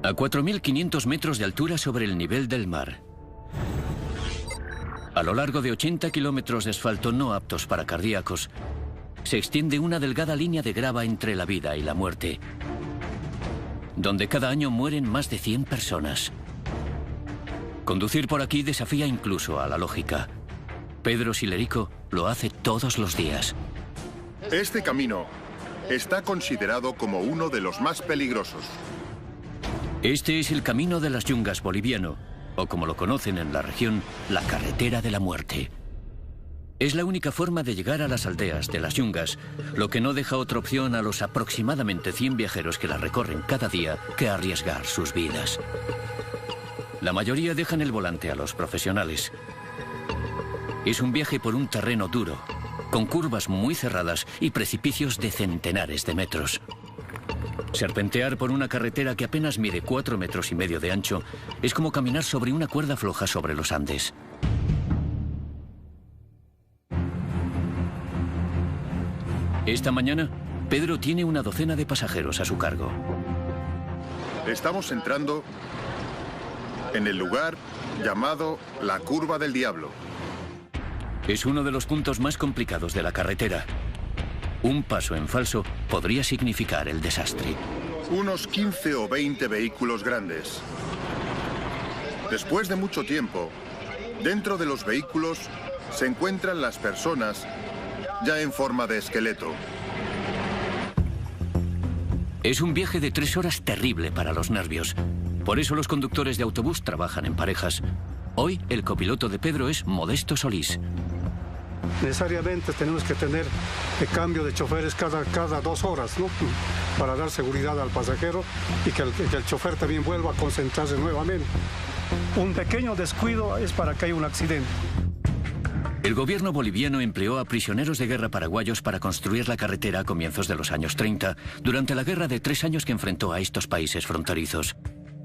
A 4.500 metros de altura sobre el nivel del mar. A lo largo de 80 kilómetros de asfalto no aptos para cardíacos, se extiende una delgada línea de grava entre la vida y la muerte, donde cada año mueren más de 100 personas. Conducir por aquí desafía incluso a la lógica. Pedro Silerico lo hace todos los días. Este camino está considerado como uno de los más peligrosos. Este es el Camino de las Yungas boliviano, o como lo conocen en la región, la Carretera de la Muerte. Es la única forma de llegar a las aldeas de las Yungas, lo que no deja otra opción a los aproximadamente 100 viajeros que la recorren cada día que arriesgar sus vidas. La mayoría dejan el volante a los profesionales. Es un viaje por un terreno duro, con curvas muy cerradas y precipicios de centenares de metros. Serpentear por una carretera que apenas mide 4,5 metros de ancho es como caminar sobre una cuerda floja sobre los Andes. Esta mañana, Pedro tiene una docena de pasajeros a su cargo. Estamos entrando en el lugar llamado la Curva del Diablo. Es uno de los puntos más complicados de la carretera. Un paso en falso podría significar el desastre. Unos 15 o 20 vehículos grandes. Después de mucho tiempo, dentro de los vehículos se encuentran las personas ya en forma de esqueleto. Es un viaje de 3 horas terrible para los nervios. Por eso los conductores de autobús trabajan en parejas. Hoy el copiloto de Pedro es Modesto Solís. Necesariamente tenemos que tener el cambio de choferes cada 2 horas, ¿no? Para dar seguridad al pasajero y que el chofer también vuelva a concentrarse nuevamente. Un pequeño descuido es para que haya un accidente. El gobierno boliviano empleó a prisioneros de guerra paraguayos para construir la carretera a comienzos de los años 30, durante la guerra de 3 años que enfrentó a estos países fronterizos.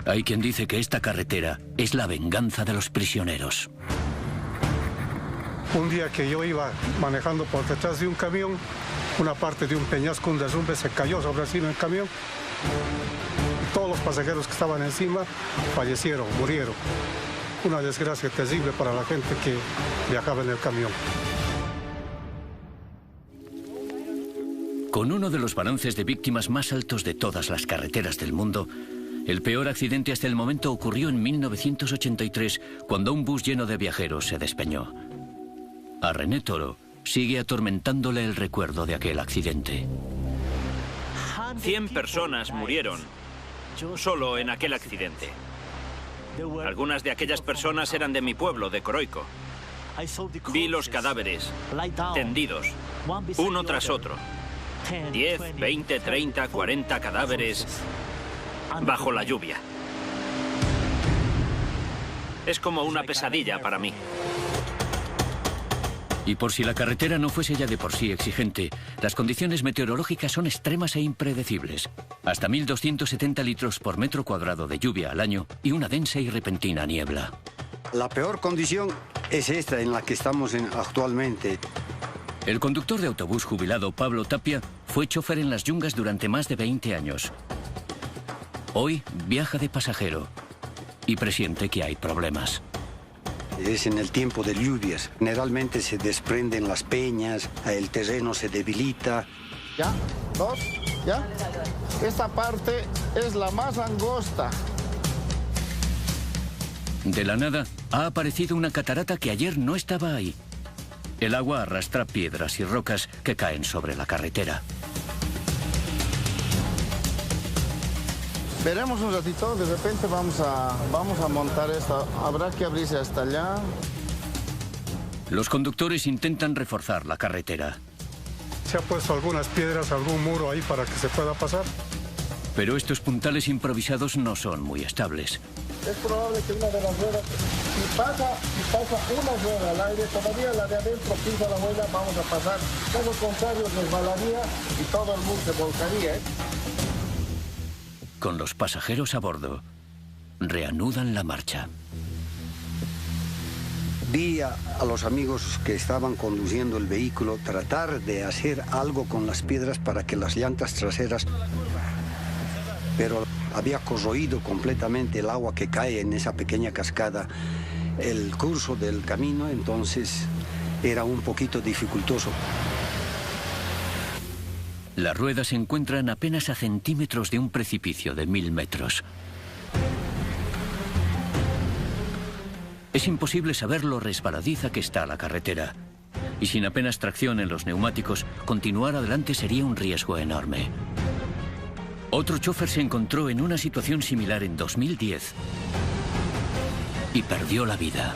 Hay quien dice que esta carretera es la venganza de los prisioneros. Un día que yo iba manejando por detrás de un camión, una parte de un peñasco, un derrumbe, se cayó sobre encima del camión. Todos los pasajeros que estaban encima fallecieron, murieron. Una desgracia terrible para la gente que viajaba en el camión. Con uno de los balances de víctimas más altos de todas las carreteras del mundo, el peor accidente hasta el momento ocurrió en 1983, cuando un bus lleno de viajeros se despeñó. A René Toro sigue atormentándole el recuerdo de aquel accidente. 100 personas murieron solo en aquel accidente. Algunas de aquellas personas eran de mi pueblo, de Coroico. Vi los cadáveres tendidos, uno tras otro. 10, 20, 30, 40 cadáveres bajo la lluvia. Es como una pesadilla para mí. Y por si la carretera no fuese ya de por sí exigente, las condiciones meteorológicas son extremas e impredecibles. Hasta 1.270 litros por metro cuadrado de lluvia al año y una densa y repentina niebla. La peor condición es esta en la que estamos actualmente. El conductor de autobús jubilado Pablo Tapia fue chofer en las Yungas durante más de 20 años. Hoy viaja de pasajero y presiente que hay problemas. Es en el tiempo de lluvias. Generalmente se desprenden las peñas, el terreno se debilita. ¿Ya? 2, ¿ya? Esta parte es la más angosta. De la nada ha aparecido una catarata que ayer no estaba ahí. El agua arrastra piedras y rocas que caen sobre la carretera. Veremos un ratito, de repente vamos a montar esto. Habrá que abrirse hasta allá. Los conductores intentan reforzar la carretera. Se ha puesto algunas piedras, algún muro ahí para que se pueda pasar. Pero estos puntales improvisados no son muy estables. Es probable que una de las ruedas, si pasa una rueda al aire, todavía la de adentro pisa la rueda, vamos a pasar. Caso contrario, resbalaría y todo el mundo se volcaría, ¿eh? Con los pasajeros a bordo, reanudan la marcha. Vi a los amigos que estaban conduciendo el vehículo tratar de hacer algo con las piedras para que las llantas traseras... Pero había corroído completamente el agua que cae en esa pequeña cascada el curso del camino, entonces era un poquito dificultoso. Las ruedas se encuentran apenas a centímetros de un precipicio de 1000 metros. Es imposible saber lo resbaladiza que está la carretera. Y sin apenas tracción en los neumáticos, continuar adelante sería un riesgo enorme. Otro chofer se encontró en una situación similar en 2010 y perdió la vida.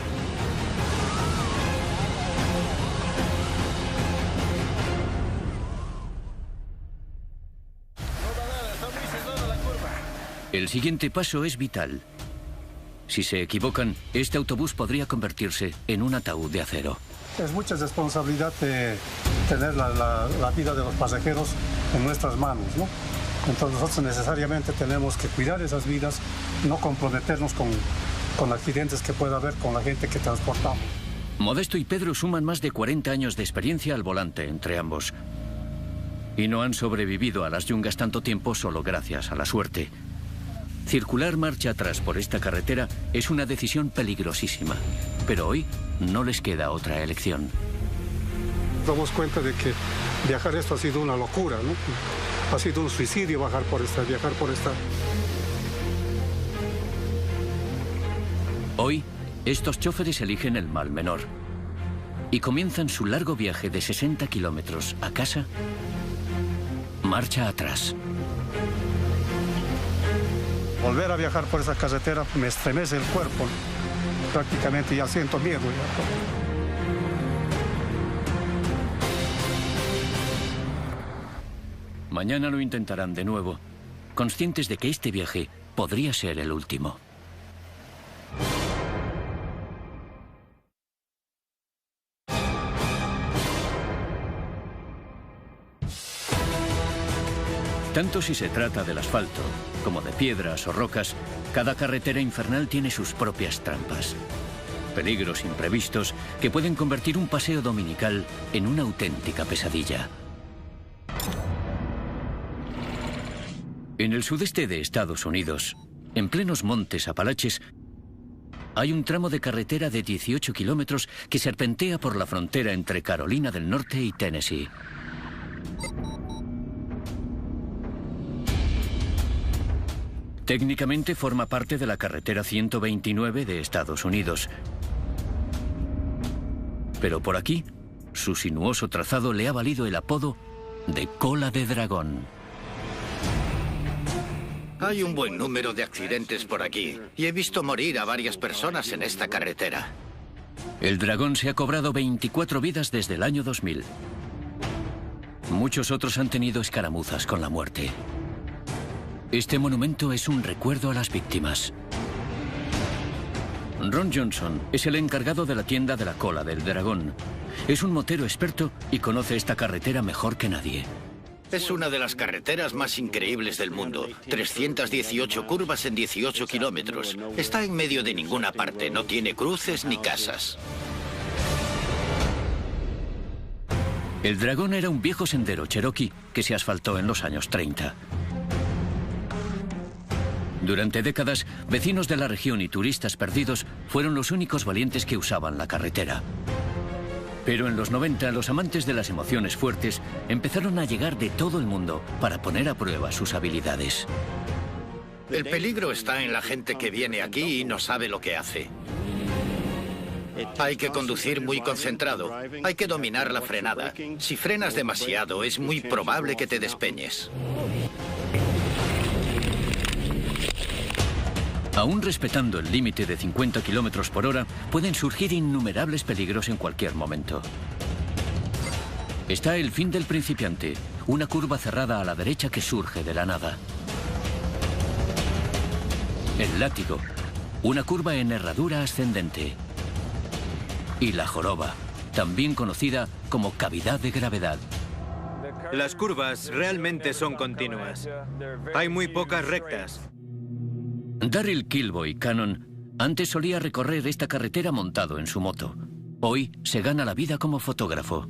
El siguiente paso es vital. Si se equivocan, este autobús podría convertirse en un ataúd de acero. Es mucha responsabilidad de tener la vida de los pasajeros en nuestras manos, ¿no? Entonces nosotros necesariamente tenemos que cuidar esas vidas, no comprometernos con accidentes que pueda haber con la gente que transportamos. Modesto y Pedro suman más de 40 años de experiencia al volante entre ambos. Y no han sobrevivido a las yungas tanto tiempo solo gracias a la suerte. Circular marcha atrás por esta carretera es una decisión peligrosísima, pero hoy no les queda otra elección. Damos cuenta de que viajar esto ha sido una locura, ¿no? Ha sido un suicidio viajar por esta. Hoy, estos choferes eligen el mal menor y comienzan su largo viaje de 60 kilómetros a casa, marcha atrás. Volver a viajar por esa carretera me estremece el cuerpo. Prácticamente ya siento miedo. Mañana lo intentarán de nuevo, conscientes de que este viaje podría ser el último. Tanto si se trata del asfalto, como de piedras o rocas, cada carretera infernal tiene sus propias trampas. Peligros imprevistos que pueden convertir un paseo dominical en una auténtica pesadilla. En el sudeste de Estados Unidos, en plenos montes Apalaches, hay un tramo de carretera de 18 kilómetros que serpentea por la frontera entre Carolina del Norte y Tennessee. Técnicamente forma parte de la carretera 129 de Estados Unidos. Pero por aquí, su sinuoso trazado le ha valido el apodo de Cola de Dragón. Hay un buen número de accidentes por aquí y he visto morir a varias personas en esta carretera. El Dragón se ha cobrado 24 vidas desde el año 2000. Muchos otros han tenido escaramuzas con la muerte. Este monumento es un recuerdo a las víctimas. Ron Johnson es el encargado de la tienda de la Cola del Dragón. Es un motero experto y conoce esta carretera mejor que nadie. Es una de las carreteras más increíbles del mundo. 318 curvas en 18 kilómetros. Está en medio de ninguna parte, no tiene cruces ni casas. El Dragón era un viejo sendero cherokee que se asfaltó en los años 30. Durante décadas, vecinos de la región y turistas perdidos fueron los únicos valientes que usaban la carretera. Pero en los 90, los amantes de las emociones fuertes empezaron a llegar de todo el mundo para poner a prueba sus habilidades. El peligro está en la gente que viene aquí y no sabe lo que hace. Hay que conducir muy concentrado. Hay que dominar la frenada. Si frenas demasiado, es muy probable que te despeñes. Aún respetando el límite de 50 kilómetros por hora, pueden surgir innumerables peligros en cualquier momento. Está el fin del principiante, una curva cerrada a la derecha que surge de la nada. El látigo, una curva en herradura ascendente. Y la joroba, también conocida como cavidad de gravedad. Las curvas realmente son continuas. Hay muy pocas rectas. Darryl Kilboy Cannon antes solía recorrer esta carretera montado en su moto. Hoy se gana la vida como fotógrafo.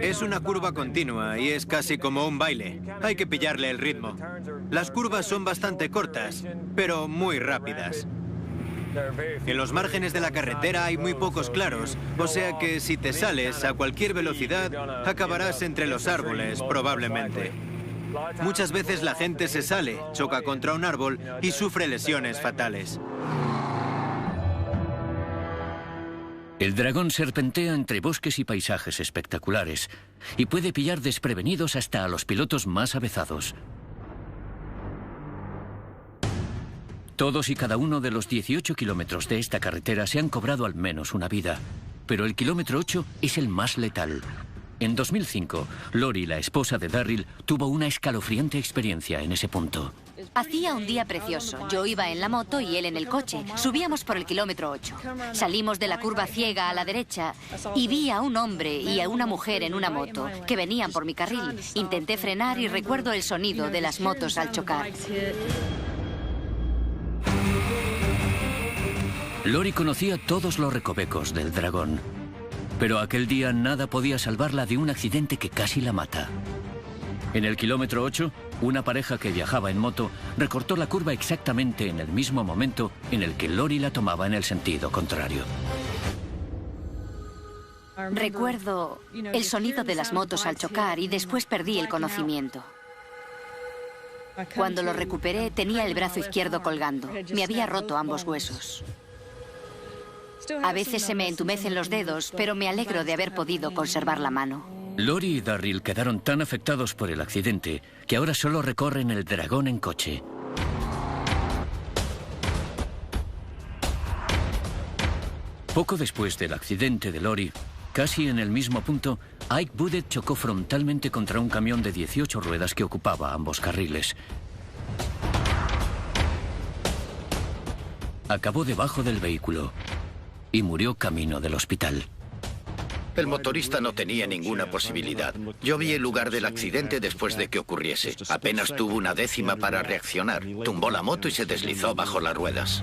Es una curva continua y es casi como un baile. Hay que pillarle el ritmo. Las curvas son bastante cortas, pero muy rápidas. En los márgenes de la carretera hay muy pocos claros, o sea que si te sales a cualquier velocidad, acabarás entre los árboles, probablemente. Muchas veces la gente se sale, choca contra un árbol y sufre lesiones fatales. El dragón serpentea entre bosques y paisajes espectaculares y puede pillar desprevenidos hasta a los pilotos más avezados. Todos y cada uno de los 18 kilómetros de esta carretera se han cobrado al menos una vida, pero el kilómetro 8 es el más letal. En 2005, Lori, la esposa de Darryl, tuvo una escalofriante experiencia en ese punto. Hacía un día precioso. Yo iba en la moto y él en el coche. Subíamos por el kilómetro 8. Salimos de la curva ciega a la derecha y vi a un hombre y a una mujer en una moto que venían por mi carril. Intenté frenar y recuerdo el sonido de las motos al chocar. Lori conocía todos los recovecos del dragón, pero aquel día nada podía salvarla de un accidente que casi la mata. En el kilómetro 8, una pareja que viajaba en moto recortó la curva exactamente en el mismo momento en el que Lori la tomaba en el sentido contrario. Recuerdo el sonido de las motos al chocar y después perdí el conocimiento. Cuando lo recuperé, tenía el brazo izquierdo colgando. Me había roto ambos huesos. A veces se me entumecen los dedos, pero me alegro de haber podido conservar la mano. Lori y Darryl quedaron tan afectados por el accidente que ahora solo recorren el dragón en coche. Poco después del accidente de Lori, casi en el mismo punto, Ike Budet chocó frontalmente contra un camión de 18 ruedas que ocupaba ambos carriles. Acabó debajo del vehículo y murió camino del hospital. El motorista no tenía ninguna posibilidad. Yo vi el lugar del accidente después de que ocurriese. Apenas tuvo una décima para reaccionar. Tumbó la moto y se deslizó bajo las ruedas.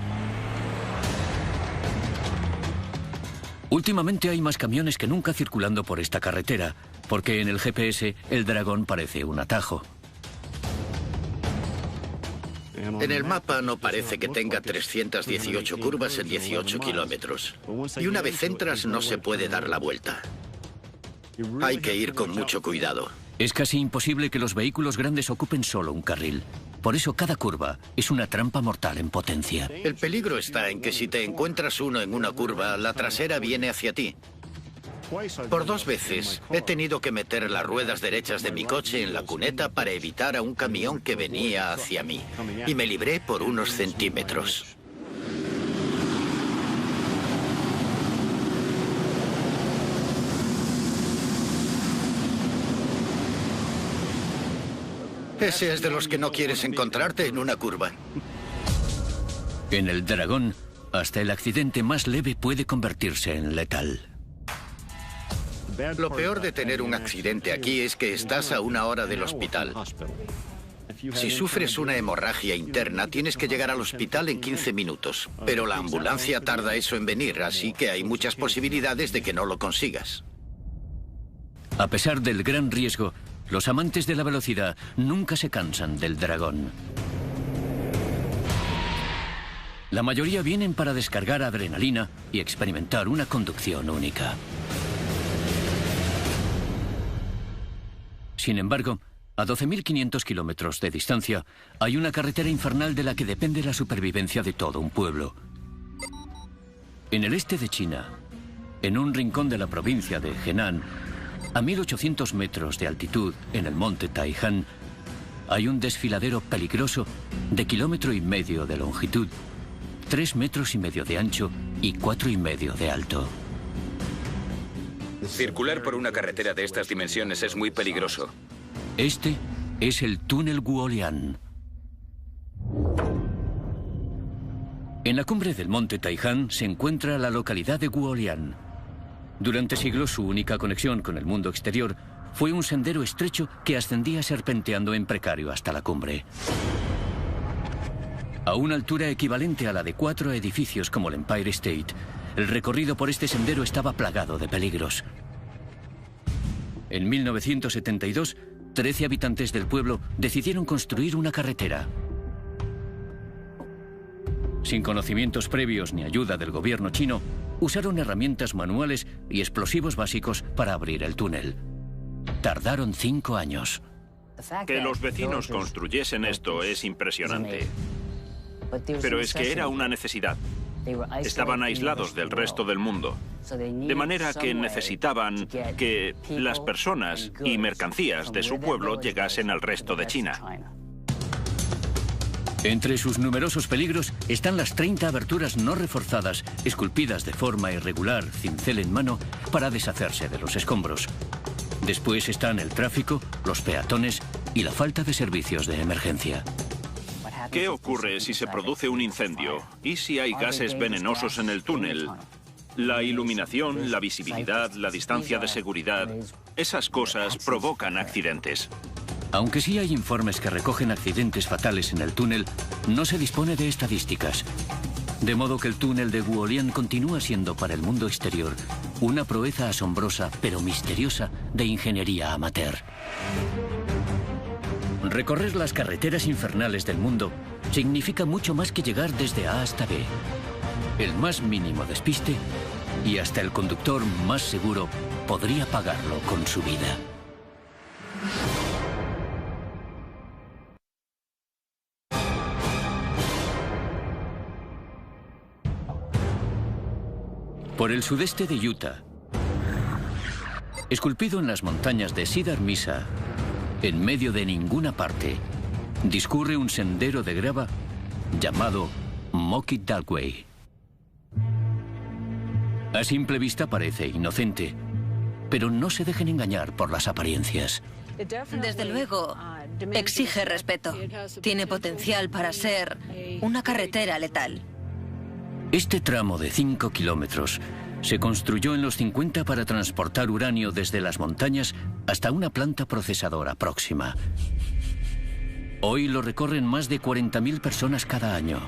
Últimamente hay más camiones que nunca circulando por esta carretera, porque en el GPS el dragón parece un atajo. En el mapa no parece que tenga 318 curvas en 18 kilómetros. Y una vez entras no se puede dar la vuelta. Hay que ir con mucho cuidado. Es casi imposible que los vehículos grandes ocupen solo un carril. Por eso cada curva es una trampa mortal en potencia. El peligro está en que si te encuentras uno en una curva, la trasera viene hacia ti. Por 2 veces he tenido que meter las ruedas derechas de mi coche en la cuneta para evitar a un camión que venía hacia mí. Y me libré por unos centímetros. Ese es de los que no quieres encontrarte en una curva. En el dragón, hasta el accidente más leve puede convertirse en letal. Lo peor de tener un accidente aquí es que estás a 1 hora del hospital. Si sufres una hemorragia interna, tienes que llegar al hospital en 15 minutos. Pero la ambulancia tarda eso en venir, así que hay muchas posibilidades de que no lo consigas. A pesar del gran riesgo, los amantes de la velocidad nunca se cansan del dragón. La mayoría vienen para descargar adrenalina y experimentar una conducción única. Sin embargo, a 12.500 kilómetros de distancia, hay una carretera infernal de la que depende la supervivencia de todo un pueblo. En el este de China, en un rincón de la provincia de Henan, a 1.800 metros de altitud, en el monte Taihan, hay un desfiladero peligroso de 1,5 kilómetros de longitud, 3,5 metros de ancho y 4,5 metros de alto. Circular por una carretera de estas dimensiones es muy peligroso. Este es el túnel Guolian. En la cumbre del monte Taihan se encuentra la localidad de Guolian. Durante siglos su única conexión con el mundo exterior fue un sendero estrecho que ascendía serpenteando en precario hasta la cumbre. A una altura equivalente a la de 4 edificios como el Empire State, el recorrido por este sendero estaba plagado de peligros. En 1972, 13 habitantes del pueblo decidieron construir una carretera. Sin conocimientos previos ni ayuda del gobierno chino, usaron herramientas manuales y explosivos básicos para abrir el túnel. Tardaron 5 años. Que los vecinos construyesen esto es impresionante. Pero es que era una necesidad. Estaban aislados del resto del mundo. De manera que necesitaban que las personas y mercancías de su pueblo llegasen al resto de China. Entre sus numerosos peligros están las 30 aberturas no reforzadas, esculpidas de forma irregular, cincel en mano, para deshacerse de los escombros. Después están el tráfico, los peatones y la falta de servicios de emergencia. ¿Qué ocurre si se produce un incendio? ¿Y si hay gases venenosos en el túnel? La iluminación, la visibilidad, la distancia de seguridad, esas cosas provocan accidentes. Aunque sí hay informes que recogen accidentes fatales en el túnel, no se dispone de estadísticas. De modo que el túnel de Huolian continúa siendo para el mundo exterior una proeza asombrosa pero misteriosa de ingeniería amateur. Recorrer las carreteras infernales del mundo significa mucho más que llegar desde A hasta B. El más mínimo despiste y hasta el conductor más seguro podría pagarlo con su vida. Por el sudeste de Utah, esculpido en las montañas de Cedar Mesa, en medio de ninguna parte, discurre un sendero de grava llamado Moki Dugway. A simple vista parece inocente, pero no se dejen engañar por las apariencias. Desde luego, exige respeto. Tiene potencial para ser una carretera letal. Este tramo de 5 kilómetros se construyó en los 50 para transportar uranio desde las montañas hasta una planta procesadora próxima. Hoy lo recorren más de 40.000 personas cada año.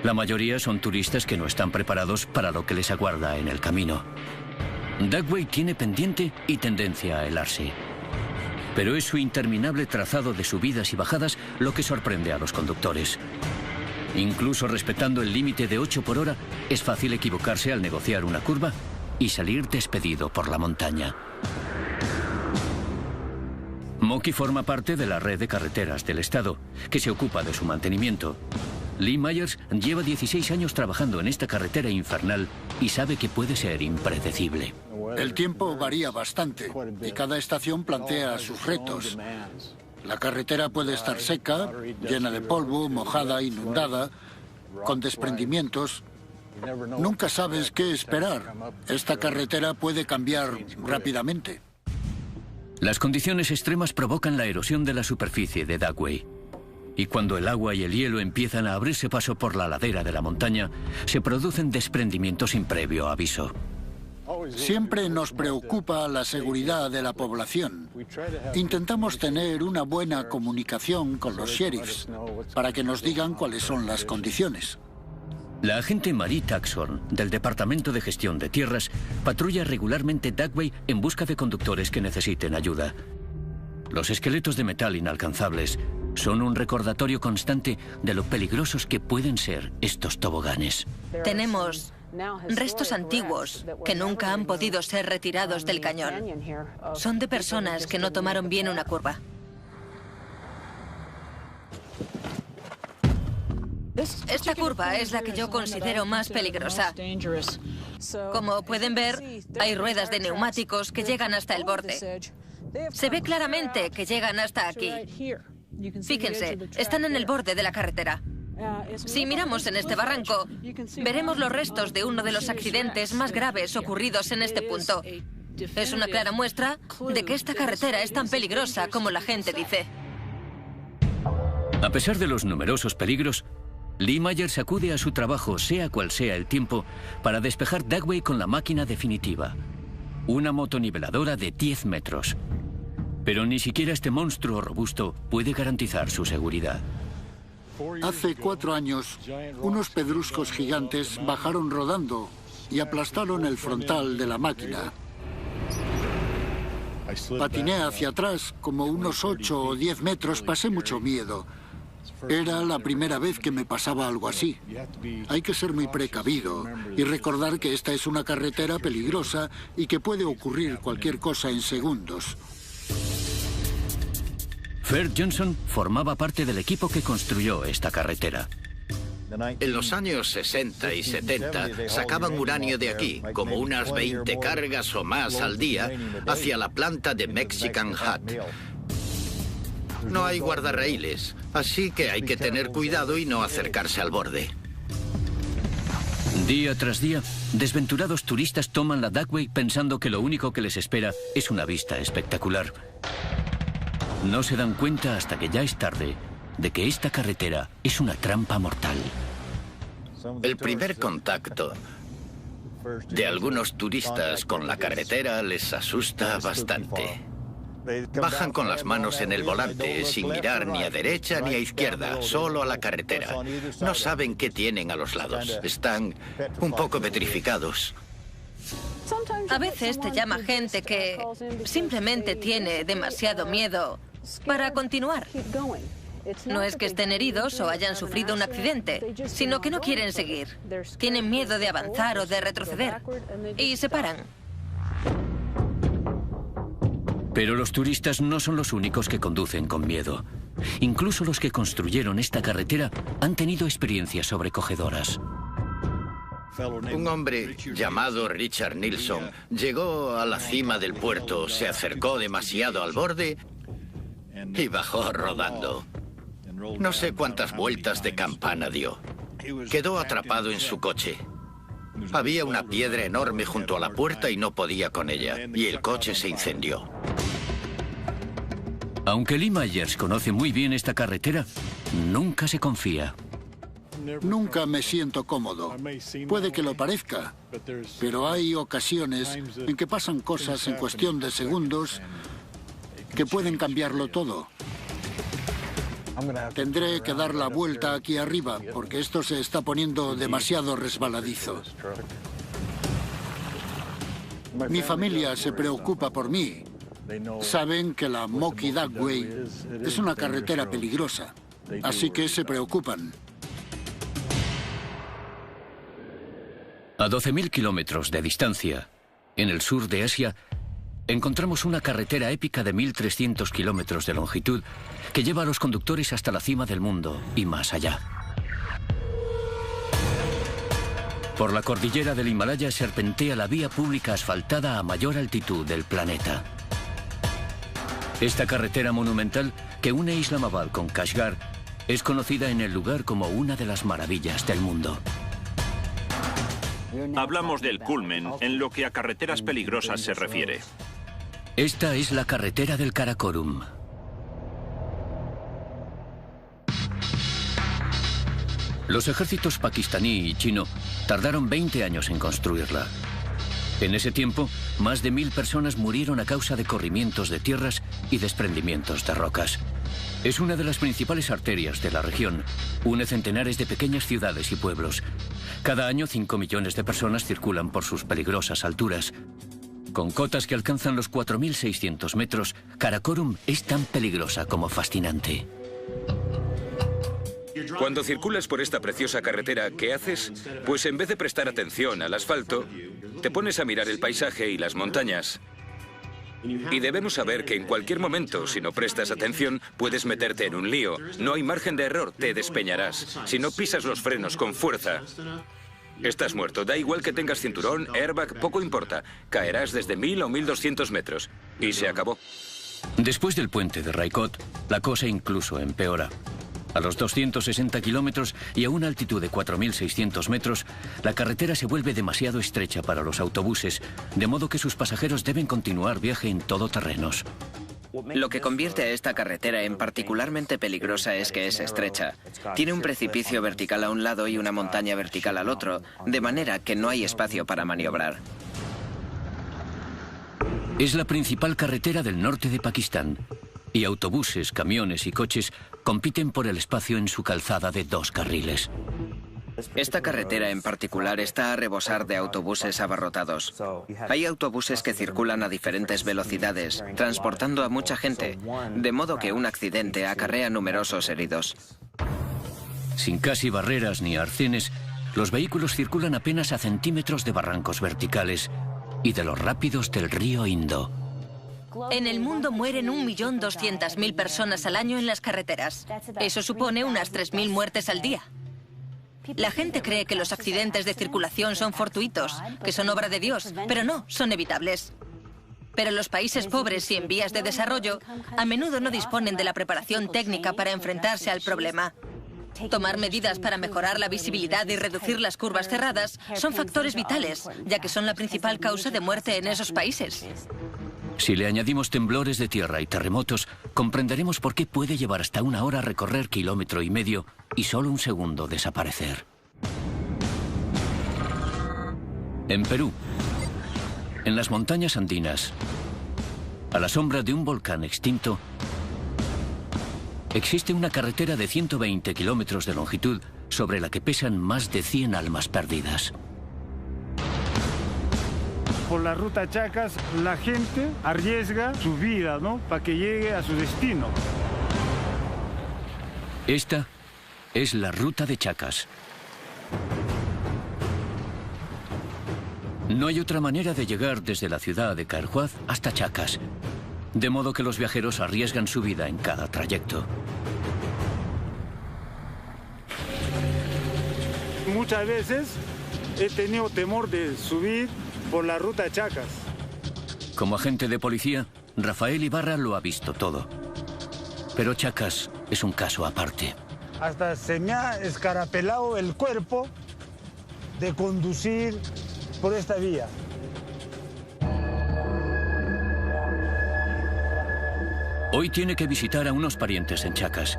La mayoría son turistas que no están preparados para lo que les aguarda en el camino. Dugway tiene pendiente y tendencia a helarse. Pero es su interminable trazado de subidas y bajadas lo que sorprende a los conductores. Incluso respetando el límite de 8 por hora, es fácil equivocarse al negociar una curva y salir despedido por la montaña. Moki forma parte de la red de carreteras del estado, que se ocupa de su mantenimiento. Lee Myers lleva 16 años trabajando en esta carretera infernal y sabe que puede ser impredecible. El tiempo varía bastante y cada estación plantea sus retos. La carretera puede estar seca, llena de polvo, mojada, inundada, con desprendimientos. Nunca sabes qué esperar. Esta carretera puede cambiar rápidamente. Las condiciones extremas provocan la erosión de la superficie de Dugway. Y cuando el agua y el hielo empiezan a abrirse paso por la ladera de la montaña, se producen desprendimientos sin previo aviso. Siempre nos preocupa la seguridad de la población. Intentamos tener una buena comunicación con los sheriffs para que nos digan cuáles son las condiciones. La agente Marie Taxhorn, del Departamento de Gestión de Tierras, patrulla regularmente Dugway en busca de conductores que necesiten ayuda. Los esqueletos de metal inalcanzables son un recordatorio constante de lo peligrosos que pueden ser estos toboganes. Tenemos restos antiguos que nunca han podido ser retirados del cañón. Son de personas que no tomaron bien una curva. Esta curva es la que yo considero más peligrosa. Como pueden ver, hay ruedas de neumáticos que llegan hasta el borde. Se ve claramente que llegan hasta aquí. Fíjense, están en el borde de la carretera. Si miramos en este barranco, veremos los restos de uno de los accidentes más graves ocurridos en este punto. Es una clara muestra de que esta carretera es tan peligrosa como la gente dice. A pesar de los numerosos peligros, Lee Myers acude a su trabajo, sea cual sea el tiempo, para despejar Dugway con la máquina definitiva. Una motoniveladora de 10 metros. Pero ni siquiera este monstruo robusto puede garantizar su seguridad. Hace 4 años, unos pedruscos gigantes bajaron rodando y aplastaron el frontal de la máquina. Patiné hacia atrás, como unos 8 o 10 metros, pasé mucho miedo. Era la primera vez que me pasaba algo así. Hay que ser muy precavido y recordar que esta es una carretera peligrosa y que puede ocurrir cualquier cosa en segundos. Fer Johnson formaba parte del equipo que construyó esta carretera. En los años 60 y 70 sacaban uranio de aquí, como unas 20 cargas o más al día, hacia la planta de Mexican Hat. No hay guardarraíles, así que hay que tener cuidado y no acercarse al borde. Día tras día, desventurados turistas toman la Duckway pensando que lo único que les espera es una vista espectacular. No se dan cuenta hasta que ya es tarde de que esta carretera es una trampa mortal. El primer contacto de algunos turistas con la carretera les asusta bastante. Bajan con las manos en el volante, sin mirar ni a derecha ni a izquierda, solo a la carretera. No saben qué tienen a los lados. Están un poco petrificados. A veces te llama gente que simplemente tiene demasiado miedo para continuar. No es que estén heridos o hayan sufrido un accidente, sino que no quieren seguir. Tienen miedo de avanzar o de retroceder y se paran. Pero los turistas no son los únicos que conducen con miedo. Incluso los que construyeron esta carretera han tenido experiencias sobrecogedoras. Un hombre llamado Richard Nilsson llegó a la cima del puerto, se acercó demasiado al borde y bajó rodando. No sé cuántas vueltas de campana dio. Quedó atrapado en su coche. Había una piedra enorme junto a la puerta y no podía con ella, y el coche se incendió. Aunque Lee Myers conoce muy bien esta carretera, nunca se confía. Nunca me siento cómodo. Puede que lo parezca, pero hay ocasiones en que pasan cosas en cuestión de segundos que pueden cambiarlo todo. Tendré que dar la vuelta aquí arriba, porque esto se está poniendo demasiado resbaladizo. Mi familia se preocupa por mí. Saben que la Moki Duckway es una carretera peligrosa, así que se preocupan. A 12.000 kilómetros de distancia, en el sur de Asia, encontramos una carretera épica de 1.300 kilómetros de longitud que lleva a los conductores hasta la cima del mundo y más allá. Por la cordillera del Himalaya serpentea la vía pública asfaltada a mayor altitud del planeta. Esta carretera monumental que une Islamabad con Kashgar es conocida en el lugar como una de las maravillas del mundo. Hablamos del culmen en lo que a carreteras peligrosas se refiere. Esta es la carretera del Karakorum. Los ejércitos pakistaní y chino tardaron 20 años en construirla. En ese tiempo, más de 1.000 personas murieron a causa de corrimientos de tierras y desprendimientos de rocas. Es una de las principales arterias de la región. Une centenares de pequeñas ciudades y pueblos. Cada año 5 millones de personas circulan por sus peligrosas alturas. Con cotas que alcanzan los 4.600 metros, Karakorum es tan peligrosa como fascinante. Cuando circulas por esta preciosa carretera, ¿qué haces? Pues en vez de prestar atención al asfalto, te pones a mirar el paisaje y las montañas. Y debemos saber que en cualquier momento, si no prestas atención, puedes meterte en un lío. No hay margen de error, te despeñarás. Si no pisas los frenos con fuerza, estás muerto. Da igual que tengas cinturón, airbag, poco importa. Caerás desde 1.000 o 1.200 metros. Y se acabó. Después del puente de Raikot, la cosa incluso empeora. A los 260 kilómetros y a una altitud de 4.600 metros, la carretera se vuelve demasiado estrecha para los autobuses, de modo que sus pasajeros deben continuar viaje en todoterrenos. Lo que convierte a esta carretera en particularmente peligrosa es que es estrecha. Tiene un precipicio vertical a un lado y una montaña vertical al otro, de manera que no hay espacio para maniobrar. Es la principal carretera del norte de Pakistán, y autobuses, camiones y coches compiten por el espacio en su calzada de 2 carriles. Esta carretera en particular está a rebosar de autobuses abarrotados. Hay autobuses que circulan a diferentes velocidades, transportando a mucha gente, de modo que un accidente acarrea numerosos heridos. Sin casi barreras ni arcenes, los vehículos circulan apenas a centímetros de barrancos verticales y de los rápidos del río Indo. En el mundo mueren 1.200.000 personas al año en las carreteras. Eso supone unas 3.000 muertes al día. La gente cree que los accidentes de circulación son fortuitos, que son obra de Dios, pero no, son evitables. Pero los países pobres y en vías de desarrollo a menudo no disponen de la preparación técnica para enfrentarse al problema. Tomar medidas para mejorar la visibilidad y reducir las curvas cerradas son factores vitales, ya que son la principal causa de muerte en esos países. Si le añadimos temblores de tierra y terremotos, comprenderemos por qué puede llevar hasta 1 hora recorrer 1,5 kilómetros y solo 1 segundo desaparecer. En Perú, en las montañas andinas, a la sombra de un volcán extinto, existe una carretera de 120 kilómetros de longitud sobre la que pesan más de 100 almas perdidas. Por la ruta Chacas, la gente arriesga su vida, ¿no?, para que llegue a su destino. Esta es la ruta de Chacas. No hay otra manera de llegar desde la ciudad de Carhuaz hasta Chacas, de modo que los viajeros arriesgan su vida en cada trayecto. Muchas veces he tenido temor de subir por la ruta Chacas. Como agente de policía, Rafael Ibarra lo ha visto todo. Pero Chacas es un caso aparte. Hasta se me ha escarapelado el cuerpo de conducir por esta vía. Hoy tiene que visitar a unos parientes en Chacas,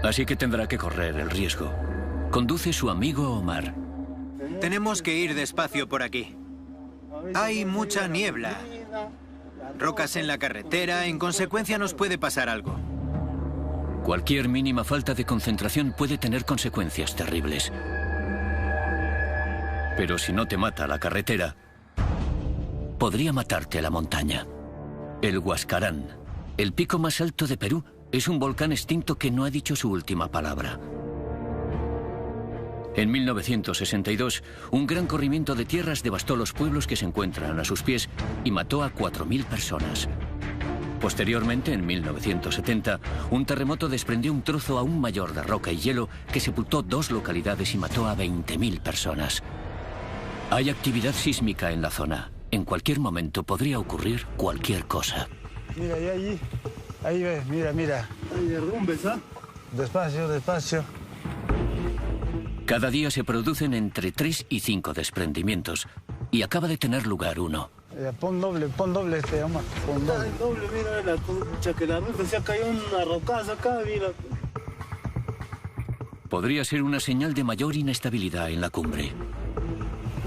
así que tendrá que correr el riesgo. Conduce su amigo Omar. Tenemos que ir despacio por aquí. Hay mucha niebla, rocas en la carretera, en consecuencia nos puede pasar algo. Cualquier mínima falta de concentración puede tener consecuencias terribles. Pero si no te mata la carretera, podría matarte la montaña. El Huascarán, el pico más alto de Perú, es un volcán extinto que no ha dicho su última palabra. En 1962, un gran corrimiento de tierras devastó los pueblos que se encuentran a sus pies y mató a 4.000 personas. Posteriormente, en 1970, un terremoto desprendió un trozo aún mayor de roca y hielo que sepultó 2 localidades y mató a 20.000 personas. Hay actividad sísmica en la zona. En cualquier momento podría ocurrir cualquier cosa. Mira, y ahí ves, mira. Hay derrumbes, ¿ah? Despacio, despacio. Cada día se producen entre 3 y 5 desprendimientos y acaba de tener lugar uno. Pon doble este, Omar. Pon doble. Doble, mira, que la ruta se ha caído una rocaza acá, mira. Podría ser una señal de mayor inestabilidad en la cumbre.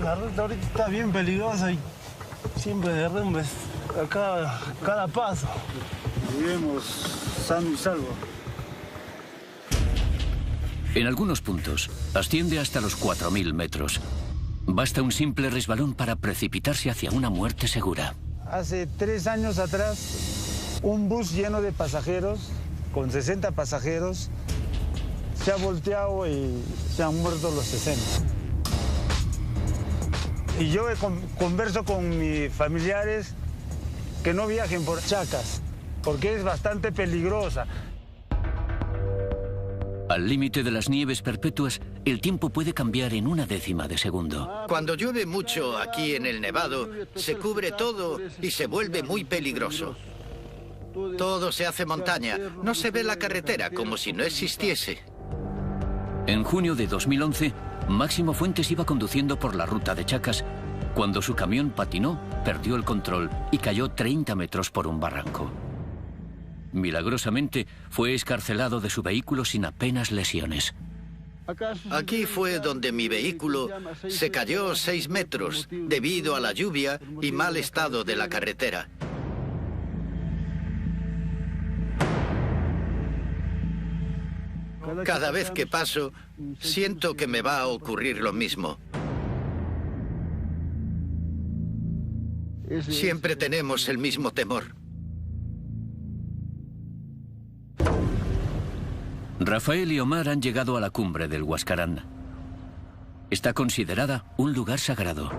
La ruta ahorita está bien peligrosa y siempre derrumbes acá cada paso. Vivimos sano y salvo. En algunos puntos asciende hasta los 4.000 metros. Basta un simple resbalón para precipitarse hacia una muerte segura. Hace 3 años atrás, un bus lleno de pasajeros, con 60 pasajeros, se ha volteado y se han muerto los 60. Y yo converso con mis familiares que no viajen por Chacas, porque es bastante peligrosa. Al límite de las nieves perpetuas, el tiempo puede cambiar en 1/10 de segundo. Cuando llueve mucho aquí en el Nevado, se cubre todo y se vuelve muy peligroso. Todo se hace montaña, no se ve la carretera como si no existiese. En junio de 2011, Máximo Fuentes iba conduciendo por la ruta de Chacas cuando su camión patinó, perdió el control y cayó 30 metros por un barranco. Milagrosamente, fue excarcelado de su vehículo sin apenas lesiones. Aquí fue donde mi vehículo se cayó 6 metros debido a la lluvia y mal estado de la carretera. Cada vez que paso, siento que me va a ocurrir lo mismo. Siempre tenemos el mismo temor. Rafael y Omar han llegado a la cumbre del Huascarán. Está considerada un lugar sagrado.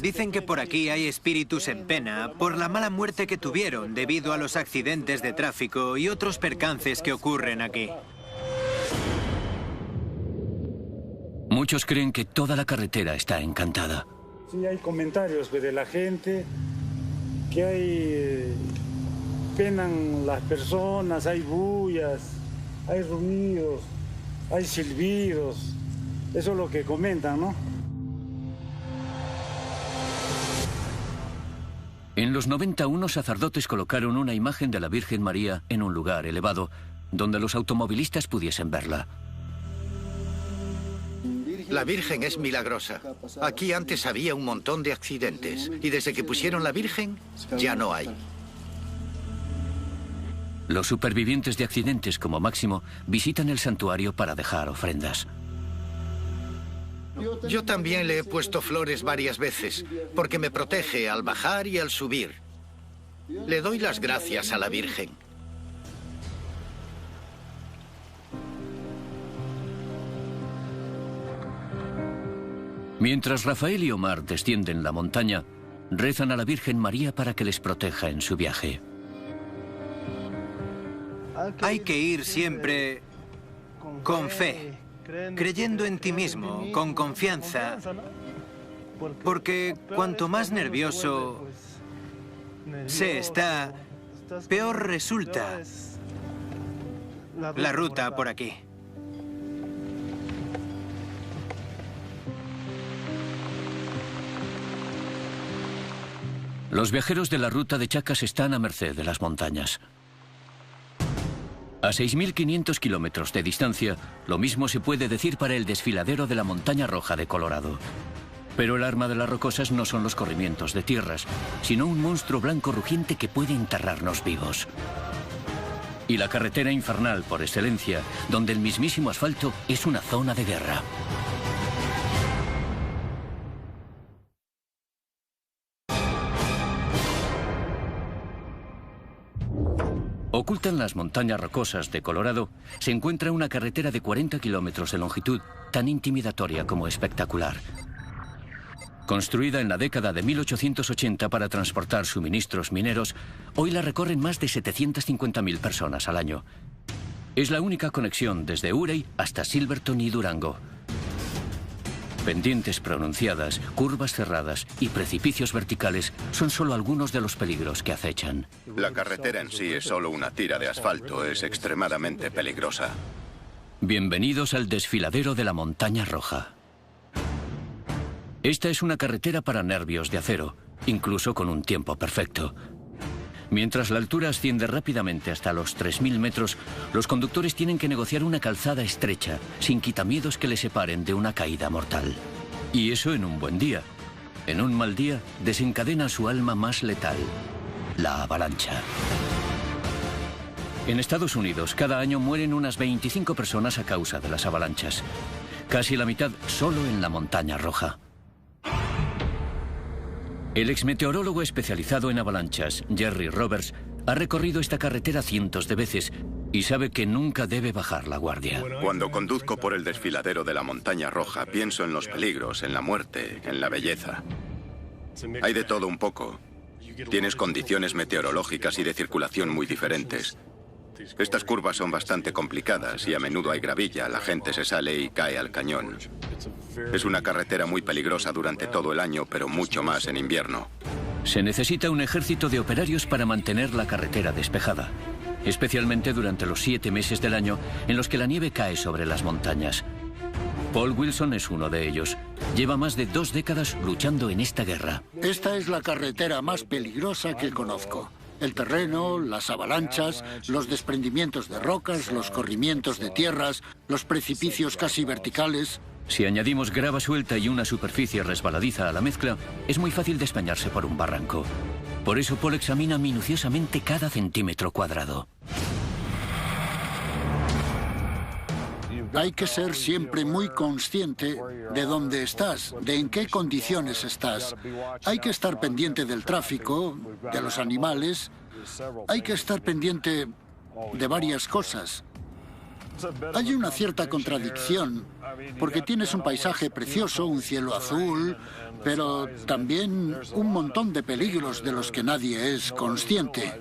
Dicen que por aquí hay espíritus en pena por la mala muerte que tuvieron debido a los accidentes de tráfico y otros percances que ocurren aquí. Muchos creen que toda la carretera está encantada. Sí, hay comentarios de la gente que hay penan las personas, hay bullas, hay ruidos, hay silbidos. Eso es lo que comentan, ¿no? En los 90, unos sacerdotes colocaron una imagen de la Virgen María en un lugar elevado, donde los automovilistas pudiesen verla. La Virgen es milagrosa. Aquí antes había un montón de accidentes, y desde que pusieron la Virgen, ya no hay. Los supervivientes de accidentes, como máximo, visitan el santuario para dejar ofrendas. Yo también le he puesto flores varias veces, porque me protege al bajar y al subir. Le doy las gracias a la Virgen. Mientras Rafael y Omar descienden la montaña, rezan a la Virgen María para que les proteja en su viaje. Hay que ir siempre con fe, creyendo en ti mismo, con confianza, porque cuanto más nervioso se está, peor resulta la ruta por aquí. Los viajeros de la ruta de Chacas están a merced de las montañas. A 6.500 kilómetros de distancia, lo mismo se puede decir para el desfiladero de la Montaña Roja de Colorado. Pero el arma de las rocosas no son los corrimientos de tierras, sino un monstruo blanco rugiente que puede enterrarnos vivos. Y la carretera infernal por excelencia, donde el mismísimo asfalto es una zona de guerra. Oculta en las montañas rocosas de Colorado se encuentra una carretera de 40 kilómetros de longitud, tan intimidatoria como espectacular. Construida en la década de 1880 para transportar suministros mineros, hoy la recorren más de 750.000 personas al año. Es la única conexión desde Urey hasta Silverton y Durango. Pendientes pronunciadas, curvas cerradas y precipicios verticales son solo algunos de los peligros que acechan. La carretera en sí es solo una tira de asfalto, es extremadamente peligrosa. Bienvenidos al desfiladero de la Montaña Roja. Esta es una carretera para nervios de acero, incluso con un tiempo perfecto. Mientras la altura asciende rápidamente hasta los 3.000 metros, los conductores tienen que negociar una calzada estrecha, sin quitamiedos que les separen de una caída mortal. Y eso en un buen día. En un mal día, desencadena su alma más letal, la avalancha. En Estados Unidos, cada año mueren unas 25 personas a causa de las avalanchas. Casi la mitad solo en la Montaña Roja. El exmeteorólogo especializado en avalanchas, Jerry Roberts, ha recorrido esta carretera cientos de veces y sabe que nunca debe bajar la guardia. Cuando conduzco por el desfiladero de la Montaña Roja, pienso en los peligros, en la muerte, en la belleza. Hay de todo un poco. Tienes condiciones meteorológicas y de circulación muy diferentes. Estas curvas son bastante complicadas y a menudo hay gravilla, la gente se sale y cae al cañón. Es una carretera muy peligrosa durante todo el año, pero mucho más en invierno. Se necesita un ejército de operarios para mantener la carretera despejada, especialmente durante los 7 meses del año en los que la nieve cae sobre las montañas. Paul Wilson es uno de ellos. Lleva más de 2 décadas luchando en esta guerra. Esta es la carretera más peligrosa que conozco. El terreno, las avalanchas, los desprendimientos de rocas, los corrimientos de tierras, los precipicios casi verticales. Si añadimos grava suelta y una superficie resbaladiza a la mezcla, es muy fácil despeñarse por un barranco. Por eso Paul examina minuciosamente cada centímetro cuadrado. Hay que ser siempre muy consciente de dónde estás, de en qué condiciones estás. Hay que estar pendiente del tráfico, de los animales. Hay que estar pendiente de varias cosas. Hay una cierta contradicción, porque tienes un paisaje precioso, un cielo azul, pero también un montón de peligros de los que nadie es consciente.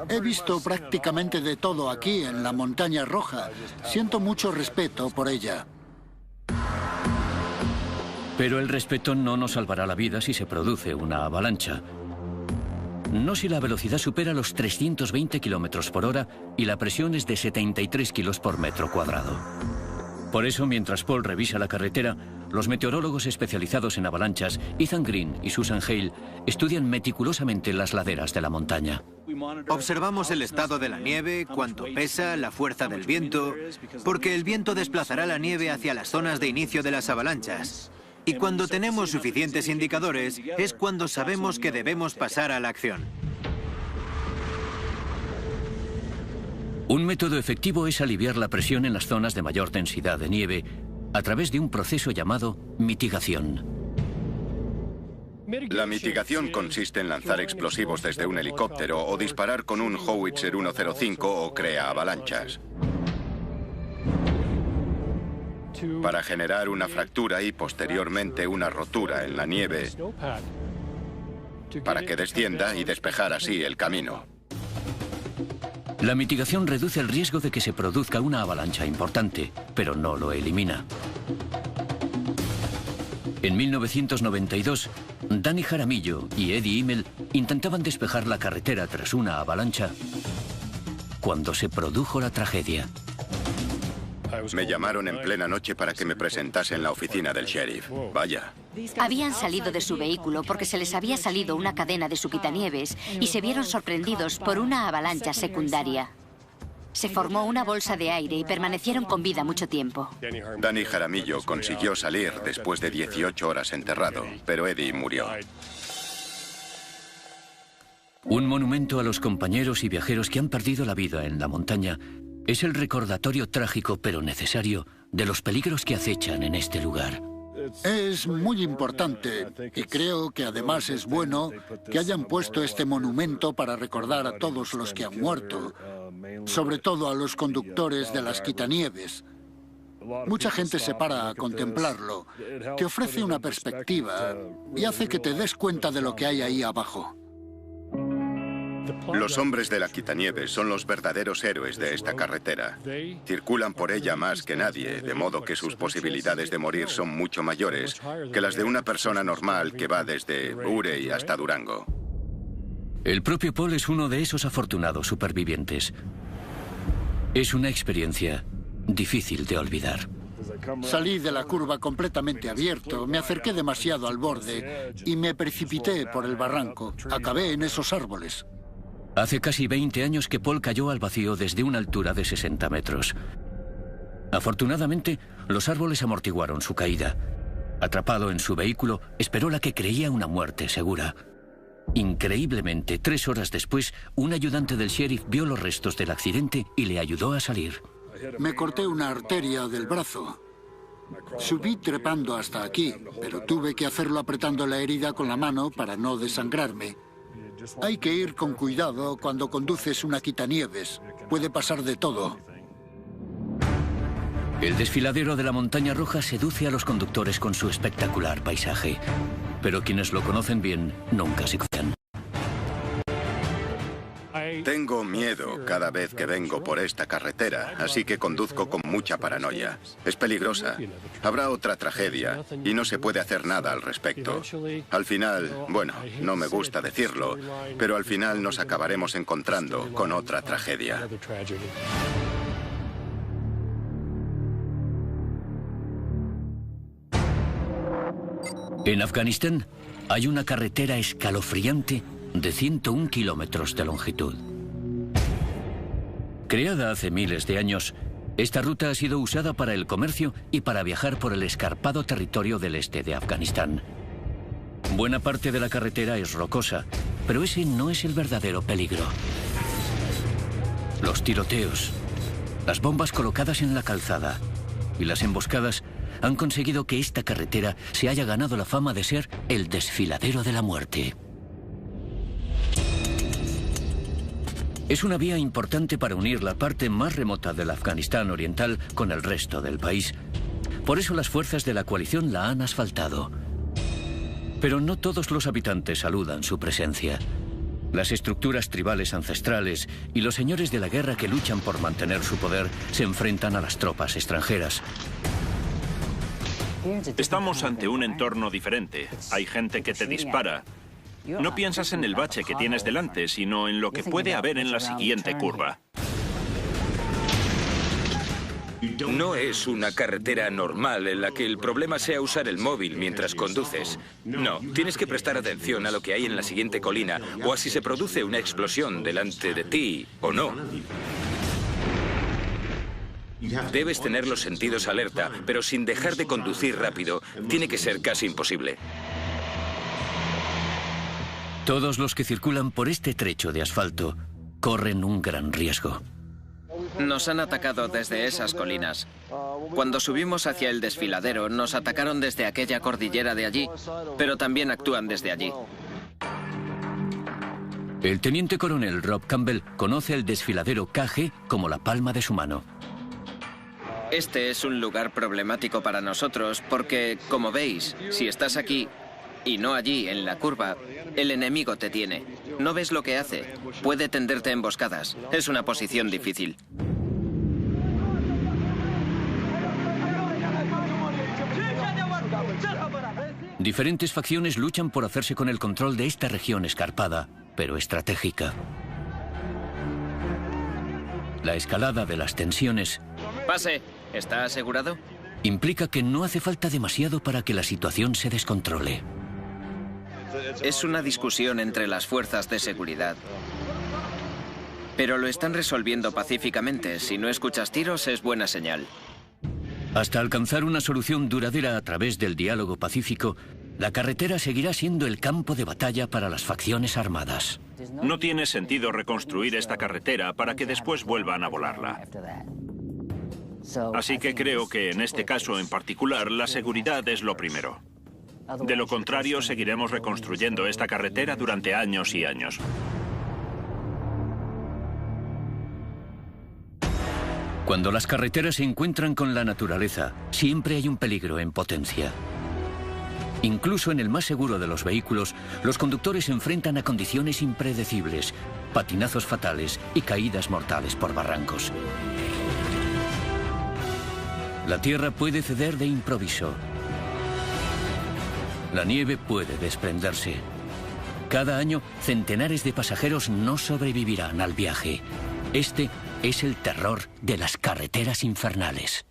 He visto prácticamente de todo aquí, en la Montaña Roja. Siento mucho respeto por ella. Pero el respeto no nos salvará la vida si se produce una avalancha. No si la velocidad supera los 320 kilómetros por hora y la presión es de 73 kilos por metro cuadrado. Por eso, mientras Paul revisa la carretera, los meteorólogos especializados en avalanchas, Ethan Green y Susan Hale, estudian meticulosamente las laderas de la montaña. Observamos el estado de la nieve, cuánto pesa, la fuerza del viento, porque el viento desplazará la nieve hacia las zonas de inicio de las avalanchas. Y cuando tenemos suficientes indicadores, es cuando sabemos que debemos pasar a la acción. Un método efectivo es aliviar la presión en las zonas de mayor densidad de nieve a través de un proceso llamado mitigación. La mitigación consiste en lanzar explosivos desde un helicóptero o disparar con un Howitzer 105 o crea avalanchas. Para generar una fractura y posteriormente una rotura en la nieve para que descienda y despejar así el camino. La mitigación reduce el riesgo de que se produzca una avalancha importante, pero no lo elimina. En 1992, Danny Jaramillo y Eddie Immel intentaban despejar la carretera tras una avalancha cuando se produjo la tragedia. Me llamaron en plena noche para que me presentase en la oficina del sheriff. Vaya. Habían salido de su vehículo porque se les había salido una cadena de su quitanieves y se vieron sorprendidos por una avalancha secundaria. Se formó una bolsa de aire y permanecieron con vida mucho tiempo. Danny Jaramillo consiguió salir después de 18 horas enterrado, pero Eddie murió. Un monumento a los compañeros y viajeros que han perdido la vida en la montaña es el recordatorio trágico pero necesario de los peligros que acechan en este lugar. Es muy importante y creo que además es bueno que hayan puesto este monumento para recordar a todos los que han muerto, sobre todo a los conductores de las quitanieves. Mucha gente se para a contemplarlo, te ofrece una perspectiva y hace que te des cuenta de lo que hay ahí abajo. Los hombres de la quitanieves son los verdaderos héroes de esta carretera. Circulan por ella más que nadie, de modo que sus posibilidades de morir son mucho mayores que las de una persona normal que va desde Urey hasta Durango. El propio Paul es uno de esos afortunados supervivientes. Es una experiencia difícil de olvidar. Salí de la curva completamente abierto, me acerqué demasiado al borde y me precipité por el barranco. Acabé en esos árboles. Hace casi 20 años que Paul cayó al vacío desde una altura de 60 metros. Afortunadamente, los árboles amortiguaron su caída. Atrapado en su vehículo, esperó la que creía una muerte segura. Increíblemente, 3 horas después, un ayudante del sheriff vio los restos del accidente y le ayudó a salir. Me corté una arteria del brazo. Subí trepando hasta aquí, pero tuve que hacerlo apretando la herida con la mano para no desangrarme. Hay que ir con cuidado cuando conduces una quitanieves. Puede pasar de todo. El desfiladero de la Montaña Roja seduce a los conductores con su espectacular paisaje. Pero quienes lo conocen bien nunca se confían. Tengo miedo cada vez que vengo por esta carretera, así que conduzco con mucha paranoia. Es peligrosa. Habrá otra tragedia y no se puede hacer nada al respecto. Al final, bueno, no me gusta decirlo, pero al final nos acabaremos encontrando con otra tragedia. En Afganistán hay una carretera escalofriante de 101 kilómetros de longitud. Creada hace miles de años, esta ruta ha sido usada para el comercio y para viajar por el escarpado territorio del este de Afganistán. Buena parte de la carretera es rocosa, pero ese no es el verdadero peligro. Los tiroteos, las bombas colocadas en la calzada y las emboscadas han conseguido que esta carretera se haya ganado la fama de ser el desfiladero de la muerte. Es una vía importante para unir la parte más remota del Afganistán oriental con el resto del país. Por eso las fuerzas de la coalición la han asfaltado. Pero no todos los habitantes saludan su presencia. Las estructuras tribales ancestrales y los señores de la guerra que luchan por mantener su poder se enfrentan a las tropas extranjeras. Estamos ante un entorno diferente. Hay gente que te dispara. No piensas en el bache que tienes delante, sino en lo que puede haber en la siguiente curva. No es una carretera normal en la que el problema sea usar el móvil mientras conduces. No, tienes que prestar atención a lo que hay en la siguiente colina o a si se produce una explosión delante de ti o no. Debes tener los sentidos alerta, pero sin dejar de conducir rápido. Tiene que ser casi imposible. Todos los que circulan por este trecho de asfalto corren un gran riesgo. Nos han atacado desde esas colinas. Cuando subimos hacia el desfiladero, nos atacaron desde aquella cordillera de allí, pero también actúan desde allí. El teniente coronel Rob Campbell conoce el desfiladero KG como la palma de su mano. Este es un lugar problemático para nosotros porque, como veis, si estás aquí y no allí, en la curva, el enemigo te tiene. No ves lo que hace. Puede tenderte emboscadas. Es una posición difícil. Diferentes facciones luchan por hacerse con el control de esta región escarpada, pero estratégica. La escalada de las tensiones... Pase. ¿Está asegurado? Implica que no hace falta demasiado para que la situación se descontrole. Es una discusión entre las fuerzas de seguridad. Pero lo están resolviendo pacíficamente. Si no escuchas tiros, es buena señal. Hasta alcanzar una solución duradera a través del diálogo pacífico, la carretera seguirá siendo el campo de batalla para las facciones armadas. No tiene sentido reconstruir esta carretera para que después vuelvan a volarla. Así que creo que en este caso en particular, la seguridad es lo primero. De lo contrario, seguiremos reconstruyendo esta carretera durante años y años. Cuando las carreteras se encuentran con la naturaleza, siempre hay un peligro en potencia. Incluso en el más seguro de los vehículos, los conductores se enfrentan a condiciones impredecibles, patinazos fatales y caídas mortales por barrancos. La tierra puede ceder de improviso. La nieve puede desprenderse. Cada año, centenares de pasajeros no sobrevivirán al viaje. Este es el terror de las carreteras infernales.